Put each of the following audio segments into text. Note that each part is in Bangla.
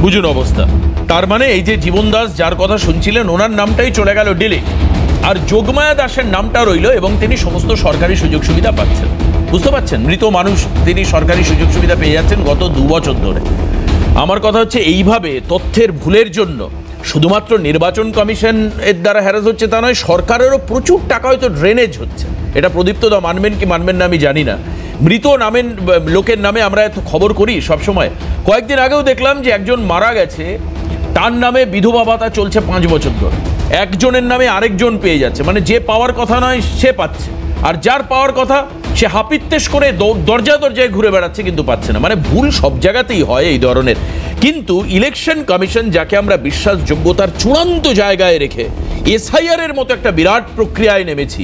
বুঝুন অবস্থা। তার মানে এই যে জীবন দাস যার কথা শুনছিলেন ওনার নামটাই চলে গেল ডিলিট, আর যোগমায়া দাসের নামটা রইল এবং তিনি সমস্ত সরকারি সুযোগ সুবিধা পাচ্ছেন। বুঝতে পারছেন, মৃত মানুষ তিনি সরকারি সুযোগ সুবিধা পেয়ে যাচ্ছেন গত 2 বছর ধরে। আমার কথা হচ্ছে এইভাবে তথ্যের ভুলের জন্য শুধুমাত্র নির্বাচন কমিশন এর দ্বারা হ্যারাস হচ্ছে তা নয়, সরকারেরও প্রচুর টাকা হয়তো ড্রেনেজ হচ্ছে। এটা প্রদীপ্ত দা মানবেন কি মানবেন না আমি জানি না। মৃত নামের লোকের নামে আমরা এত খবর করি সবসময়। কয়েকদিন আগেও দেখলাম যে একজন মারা গেছে, তার নামে বিধবা ভাতা চলছে 5 বছর ধরে। একজনের নামে আরেকজন পেয়ে যাচ্ছে, মানে যে পাওয়ার কথা নয় সে পাচ্ছে, আর যার পাওয়ার কথা সে হাপিত্তেশ করে দরজায় দরজায় ঘুরে বেড়াচ্ছে কিন্তু পাচ্ছে না। মানে ভুল সব জায়গাতেই হয় এই ধরনের। কিন্তু ইলেকশন কমিশন যাকে আমরা বিশ্বাসযোগ্যতার চূড়ান্ত জায়গায় রেখে এসআইআর এর মতো একটা বিরাট প্রক্রিয়ায় নেমেছি,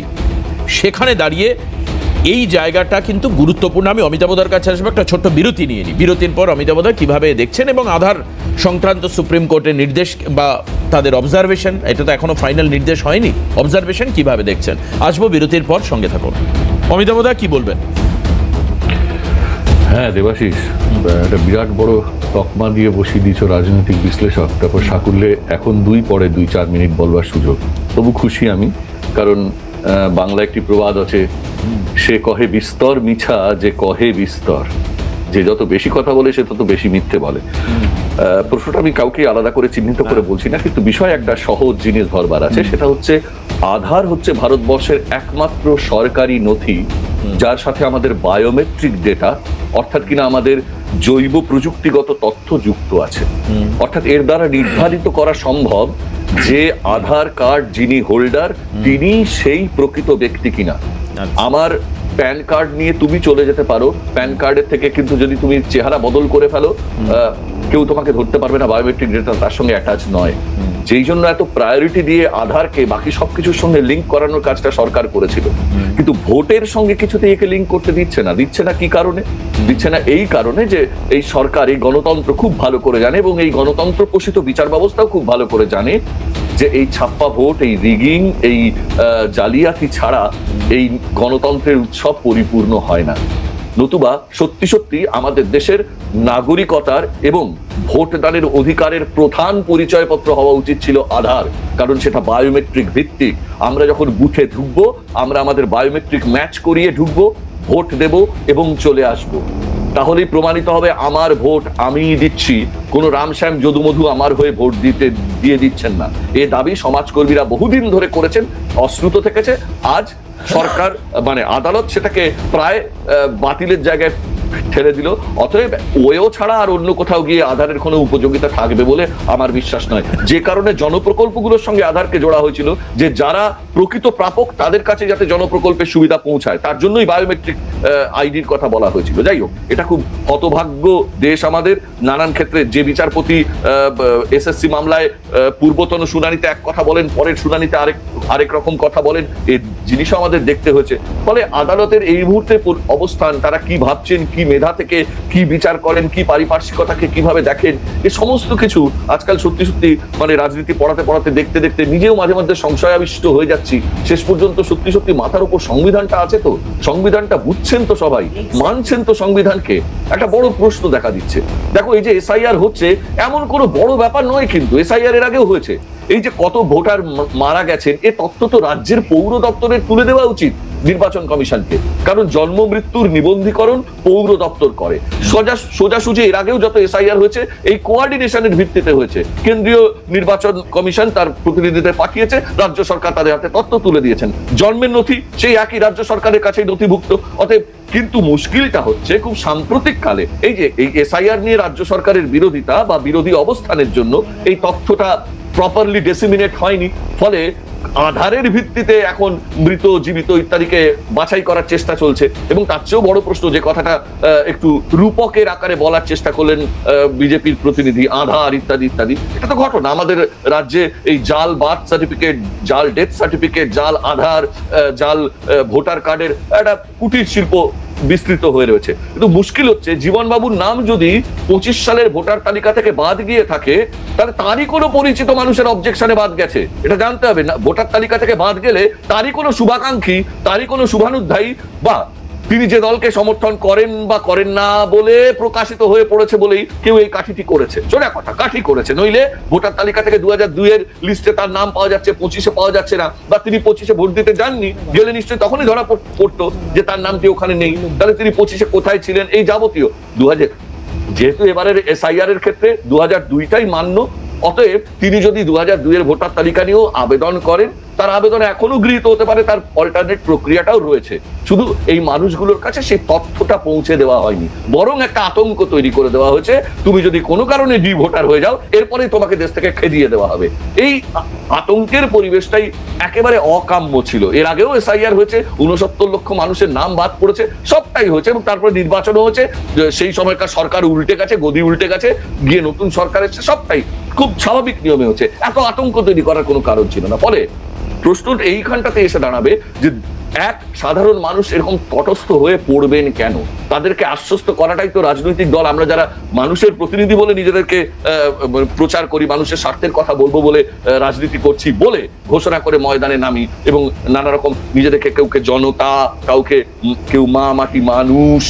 সেখানে দাঁড়িয়ে এই জায়গাটা কিন্তু গুরুত্বপূর্ণ। আমি অমিতাভদার কাছে আসবো, একটা ছোট্ট বিরতি নিয়ে নিই। বিরতির পর অমিতাভদা কিভাবে দেখছেন এবং আধার সংক্রান্ত সুপ্রিম কোর্টের নির্দেশ বা তাদের অবজারভেশন, এটা তো এখনো ফাইনাল নির্দেশ হয়নি, অবজারভেশন কিভাবে দেখছেন আসবো বিরতির পর, সঙ্গে থাকুন। অমিতাভদা কি বলবেন? হ্যাঁ দেবাশিস, একটা বিরাট বড় তকমা দিয়ে বসিয়ে দিয়েছ রাজনৈতিক বিশ্লেষক, তারপর সাকুল্যে এখন 2 পরে 2-4 মিনিট বলবার সুযোগ। তবু খুশি আমি, কারণ বাংলা একটি প্রবাদ আছে, সে কহে বিস্তর মিছা যে কহে বিস্তর, যে যত বেশি কথা বলে সে তত বেশি মিথ্যে বলে। প্রশ্নটা আমি কাউকে আলাদা করে চিহ্নিত করে বলছি না, কিন্তু বিষয় একটা সহজ জিনিস ধরবার আছে, সেটা হচ্ছে আধার হচ্ছে ভারতবর্ষের একমাত্র সরকারি নথি যার সাথে আমাদের বায়োমেট্রিক ডেটা, অর্থাৎ কিনা আমাদের জৈব প্রযুক্তিগত তথ্য যুক্ত আছে। অর্থাৎ এর দ্বারা নির্ধারিত করা সম্ভব যে আধার কার্ড যিনি হোল্ডার তিনি সেই প্রকৃত ব্যক্তি কিনা। আমার প্যান কার্ড নিয়ে তুমি চলে যেতে পারো, প্যান কার্ডের থেকে কিন্তু যদি তুমি চেহারা বদল করে ফেলো কেউ তোমাকে ধরতে পারবে না, বায়োমেট্রিক ডেটা তার সঙ্গে অ্যাটাচ নয়। যেই জন্য এত প্রায়োরিটি দিয়ে আধারকে বাকি সবকিছুর সঙ্গে লিঙ্ক করানোর কাজটা সরকার করেছিল, কিন্তু ভোটের সঙ্গে কিছুতে একে লিঙ্ক করতে দিচ্ছে না। দিচ্ছে না কি কারণে? দিচ্ছে না এই কারণে যে এই সরকার এই গণতন্ত্র খুব ভালো করে জানে এবং এই গণতন্ত্র পোষিত বিচার ব্যবস্থাও খুব ভালো করে জানে যে এই ছাপ্পা ভোট, এই রিগিং, এই জালিয়াতি ছাড়া এই গণতন্ত্রের উৎসব পরিপূর্ণ হয় না। নতুবা সত্যি সত্যি আমাদের দেশের নাগরিকতার এবং ভোটদানের অধিকারের প্রধান পরিচয়পত্র হওয়া উচিত ছিল আধার, কারণ সেটা বায়োমেট্রিক ভিত্তিক। আমরা যখন বুথে ঢুকবো আমরা আমাদের বায়োমেট্রিক ম্যাচ করিয়ে ঢুকবো, ভোট দেব এবং চলে আসব। তাহলেই প্রমাণিত হবে আমার ভোট আমিই দিচ্ছি, কোনো রামশ্যাম যদুমধু আমার হয়ে ভোট দিয়ে দিচ্ছেন না। এ দাবি সমাজকর্মীরা বহুদিন ধরে করেছেন, অশ্রুত থেকেছে। আজ সরকার মানে আদালত সেটাকে প্রায় বাতিলের জায়গায় ঠেলে দিল। অতএব ওয়েও ছাড়া আর অন্য কোথাও গিয়ে আধারের কোনো উপযোগিতা থাকবে বলে আমার বিশ্বাস নয়। যে কারণে জনপ্রকল্পগুলোর সঙ্গে আধারকে জোড়া হয়েছিল, যে যারা প্রকৃত প্রাপক তাদের কাছে যাতে জনপ্রকল্পের সুবিধা পৌঁছায়, তার জন্যই বায়োমেট্রিক আইডির কথা বলা হয়েছিল। যাই হোক, এটা খুব হতভাগ্য দেশ আমাদের। নানান ক্ষেত্রে যে বিচারপতি এসএসসি মামলায় পূর্বতন শুনানিতে এক কথা বলেন, পরের শুনানিতে আরেক রকম কথা বলেন, এই জিনিসও আমাদের দেখতে হয়েছে। ফলে আদালতের এই মুহূর্তে অবস্থান, তারা কি ভাবছেন, কি মেধা থেকে কি বিচার করেন, কি পারিপার্শ্বিকতাকে কিভাবে দেখেন, এই সমস্ত কিছু আজকাল সত্যি সত্যি মানে রাজনীতি পড়াতে পড়াতে দেখতে দেখতে নিজেও মাঝে মাঝে সংশয়াবিষ্ট হয়ে যাচ্ছি। শেষ পর্যন্ত সত্যি সত্যি মাথার উপর সংবিধানটা আছে তো? সংবিধানটা বুঝছেন তো সবাই? মানছেন তো সংবিধানকে? একটা বড় প্রশ্ন দেখা দিচ্ছে। দেখো, এই যে এসআইআর হচ্ছে এমন কোনো বড় ব্যাপার নয়, কিন্তু এসআইআর এর আগেও হয়েছে। এই যে কত ভোটার মারা গেছেন এ তথ্য তো রাজ্যের পৌর দপ্তরের তুলে দেওয়া উচিত নির্বাচন কমিশনকে, কারণ জন্ম মৃত্যুর নিবন্ধীকরণ পৌর দপ্তর করে। সোজাসুজি এর আগেও যত এসআইআর হয়েছে এই কোঅর্ডিনেশনের ভিত্তিতে হয়েছে। কেন্দ্রীয় নির্বাচন কমিশন তার প্রতিনিধিদের পাঠিয়েছে, রাজ্য সরকার তাদের হাতে তথ্য তুলে দিয়েছেন। জন্মের নথি সেই একই রাজ্য সরকারের কাছেই নথিভুক্ত। অতএব কিন্তু মুশকিলটা হচ্ছে খুব সাম্প্রতিক কালে এই যে এই এসআইআর নিয়ে রাজ্য সরকারের বিরোধিতা বা বিরোধী অবস্থানের জন্য এই তথ্যটা প্রপারলি ডেসিমিনেট হয়নি। ফলে আধারের ভিত্তিতে এখন মৃত, জীবিত ইত্যাদিকে বাছাই করার চেষ্টা চলছে। এবং তার চেয়েও বড় প্রশ্ন, যে কথাটা একটু রূপকের আকারে বলার চেষ্টা করলেন বিজেপির প্রতিনিধি, আধার ইত্যাদি ইত্যাদি, এটা তো ঘটনা। আমাদের রাজ্যে এই জাল বার্থ সার্টিফিকেট, জাল ডেথ সার্টিফিকেট, জাল আধার, জাল ভোটার কার্ডের একটা কুটির শিল্প বিস্তৃত হয়ে রয়েছে। কিন্তু মুশকিল হচ্ছে জীবনবাবুর নাম যদি 25 সালের ভোটার তালিকা থেকে বাদ গিয়ে থাকে, তাহলে তারই কোনো পরিচিত মানুষের অবজেকশনে বাদ গেছে এটা জানতে হবে। না, ভোটার তালিকা থেকে বাদ গেলে তারই কোনো শুভাকাঙ্ক্ষী, তারই কোনো শুভানুধ্যায়ী বা তিনি যে দলকে সমর্থন করেন বা করেন না বলে প্রকাশিত হয়ে পড়েছে বলেই কেউ এই কাঠিটি করেছে, সোজা কথা কাঠি করেছে, নইলে ভোটার তালিকা থেকে 2002-এর লিস্টে তার নাম পাওয়া যাচ্ছে, 25-এ পাওয়া যাচ্ছে না, বা তিনি 25-এ ভোট দিতে যাননি, গেলে নিশ্চয়ই তখনই ধরা পড়তো যে তার নামটি ওখানে নেই, তাহলে তিনি 25-এ কোথায় ছিলেন, এই যাবতীয় 2000 যেহেতু এবারের SIR এর ক্ষেত্রে 2002টাই মান্য, অতএব তিনি যদি 2002-এর ভোটার তালিকা নিয়েও আবেদন করেন, তার আবেদন এখনো গৃহীত হতে পারে, তার অল্টারনেট প্রক্রিয়াটাও রয়েছে, শুধু এই মানুষগুলোর কাছে সেই তথ্যটা পৌঁছে দেওয়া হয়নি, বরং একটা আতঙ্ক তৈরি করে দেওয়া হয়েছে, তুমি যদি কোনো কারণে ডি ভোটার হয়ে যাও এরপরে তোমাকে দেশ থেকে খেদিয়ে দেওয়া হবে। এই আতঙ্কের পরিবেশটাই একেবারে অকাম্য ছিল। এর আগেও SIR হয়েছে, 69 লক্ষ মানুষের নাম বাদ পড়েছে, সবটাই হয়েছে, এবং তারপরে নির্বাচনও হয়েছে, সেই সময়কার সরকার উল্টে গেছে, গদি উল্টে গেছে, গিয়ে নতুন সরকার এসেছে, সবটাই খুব স্বাভাবিক নিয়মে হচ্ছে, এত আতঙ্ক তৈরি করার কোনো কারণ ছিল না। ফলে প্রশ্ন এইখানটাতে এসে দাঁড়াবে যে এক সাধারণ মানুষ এরকম তটস্থ হয়ে পড়বেন কেন? তাদেরকে আশ্বস্ত করাটাই তো রাজনৈতিক দল, আমরা যারা মানুষের প্রতিনিধি বলে নিজেদেরকে প্রচার করি, মানুষের স্বার্থের কথা বলবো বলে রাজনীতি করছি বলে ঘোষণা করে ময়দানে নামি, এবং নানা রকম নিজেদেরকে কেউকে জনতা, কাউকে কেউ মা মাটি মানুষ,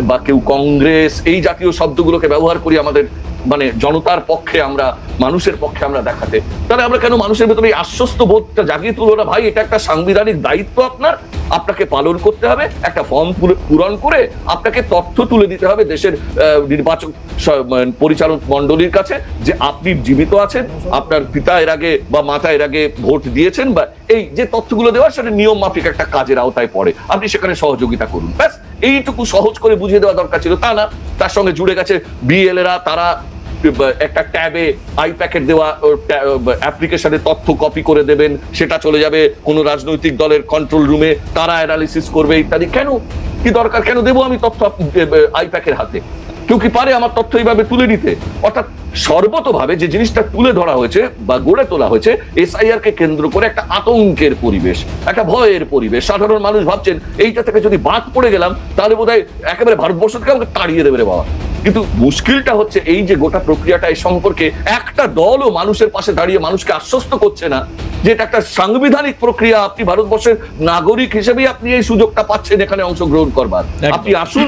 বা কেউ কংগ্রেস, এই জাতীয় শব্দগুলোকে ব্যবহার করি আমাদের মানে জনতার পক্ষে, আমরা মানুষের পক্ষে আমরা দেখাতে, তাহলে আমরা কেন মানুষের ভেতরে এই আশ্বস্ত বোধটা জাগিয়ে তুলবো না? ভাই, এটা একটা সাংবিধানিক দায়িত্ব আপনাকে পালন করতে হবে, একটা ফর্ম পূরণ করে আপনাকে তথ্য তুলে দিতে হবে দেশের নির্বাচক পরিচালক মন্ডলীর কাছে যে আপনি জীবিত আছেন, আপনার পিতা এর আগে বা মাতা এর আগে ভোট দিয়েছেন, বা এই যে তথ্যগুলো দেওয়া সেটা নিয়ম মাফিক একটা কাজের আওতায় পড়ে, আপনি সেখানে সহযোগিতা করুন, ব্যাস এইটুকু সহজ করে বুঝিয়ে দেওয়া দরকার ছিল, তা না। তার সঙ্গে জুড়ে গেছে BL-এরা, তারা একটা ট্যাবে আইপ্যাকেট দেওয়া অ্যাপ্লিকেশনে তথ্য কপি করে দেবেন, সেটা চলে যাবে কোনো রাজনৈতিক দলের কন্ট্রোল রুমে, তারা অ্যানালিসিস করবে ইত্যাদি। কেন, কি দরকার, কেন দেবো আমি তথ্য আইপ্যাকের হাতে? কেউ কি পারে আমার তথ্য এইভাবে তুলে নিতে? অর্থাৎ সর্বতভাবে যে জিনিসটা তুলে ধরা হয়েছে বা গড়ে তোলা হয়েছে SIR কে কেন্দ্র করে একটা আতঙ্কের পরিবেশ, একটা ভয়ের পরিবেশ। সাধারণ মানুষ ভাবছেন এইটা থেকে যদি বাদ পড়ে গেলাম তাহলে বোধহয় একেবারে ভারতবর্ষ থেকে আমাকে তাড়িয়ে দেবে রে বাবা। কিন্তু মুশকিলটা হচ্ছে এই যে গোটা প্রক্রিয়াটা এই সম্পর্কে একটা দলও মানুষের পাশে দাঁড়িয়ে মানুষকে আশ্বস্ত করছে না যে এটা একটা সাংবিধানিক প্রক্রিয়া, আপনি ভারতবর্ষের নাগরিক হিসেবেই আপনি এই সুযোগটা পাচ্ছেন এখানে অংশগ্রহণ করবার, আপনি আসুন।